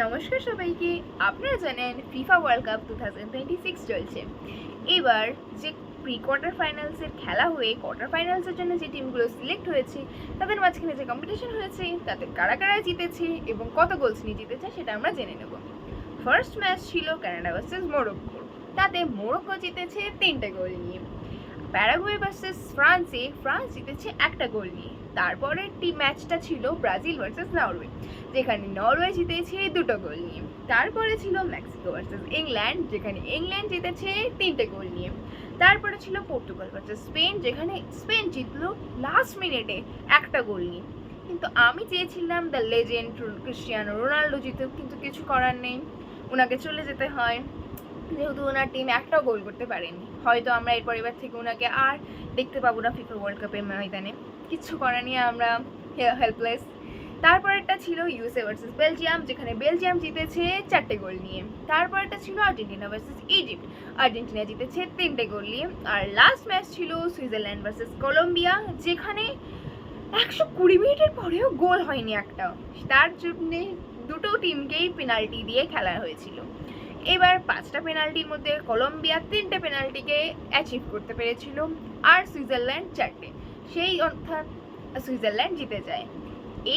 নমস্কার সবাইকে। আপনারা জানেন ফিফা ওয়ার্ল্ড কাপ 2026 চলছে। এবার যে প্রি কোয়ার্টার ফাইনালসের খেলা হয়ে কোয়ার্টার ফাইনালসের জন্য যে টিমগুলো সিলেক্ট হয়েছে তাদের মাঝখানে যে কম্পিটিশন হয়েছে তাতে কারা কারা জিতেছে এবং কত গোলস নিয়ে জিতেছে সেটা আমরা জেনে নেব। ফার্স্ট ম্যাচ ছিল কানাডা ভার্সেস মোরক্কো। তাতে মোরক্কো জিতেছে 3টে গোল নিয়ে। প্যারাগুয়ে ভার্সেস ফ্রান্স জিতেছে 1টা গোল নিয়ে। তারপরের ম্যাচটা ছিল ব্রাজিল ভার্সেস নরওয়ে, যেখানে নরওয়ে জিতেছে 2টো গোল নিয়ে। তারপরে ছিল মেক্সিকো ভার্সেস ইংল্যান্ড, যেখানে ইংল্যান্ড জিতেছে 3টে গোল নিয়ে। তারপরে ছিল পর্তুগাল ভার্সেস স্পেন, যেখানে স্পেন জিতলো লাস্ট মিনিটে 1টা গোল নিয়ে। কিন্তু আমি চেয়েছিলাম দ্য লেজেন্ড ক্রিস্টিয়ানো রোনাল্ডো জিতুক, কিন্তু কিছু করার নেই, ওনাকে চলে যেতে হয় যেহেতু ওনার টিম একটাও গোল করতে পারেনি। হয়তো আমরা এর পরিবার থেকে ওনাকে আর দেখতে পাবো না ফিফা ওয়ার্ল্ড কাপের ময়দানে। কিচ্ছু করার নিয়ে আমরা হেল্পলেস। তারপরেরটা ছিল ইউএসএ ভার্সেস বেলজিয়াম, যেখানে বেলজিয়াম জিতেছে 4টে গোল নিয়ে। তারপরেরটা ছিল আর্জেন্টিনা ভার্সেস ইজিপ্ট, আর্জেন্টিনা জিতেছে 3টে গোল নিয়ে। আর লাস্ট ম্যাচ ছিল সুইজারল্যান্ড ভার্সেস কলম্বিয়া, যেখানে 120 মিনিটের পরেও গোল হয়নি একটাও। তার জন্যে দুটো টিমকেই পেনাল্টি দিয়ে খেলা হয়েছিল। এবার 5টা পেনাল্টির মধ্যে কলম্বিয়া 3টে পেনাল্টিকে অ্যাচিভ করতে পেরেছিল আর সুইজারল্যান্ড 4টে, সেই অর্থাৎ সুইজারল্যান্ড জিতে যায়।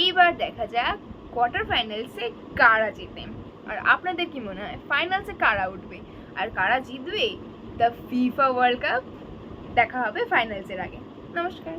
এইবার দেখা যাক কোয়ার্টার ফাইনালসে কারা জিতে। আর আপনাদের কি মনে হয় ফাইনালসে কারা উঠবে আর কারা জিতবে দ্য ফিফা ওয়ার্ল্ড কাপ? দেখা হবে ফাইনালসের আগে। নমস্কার।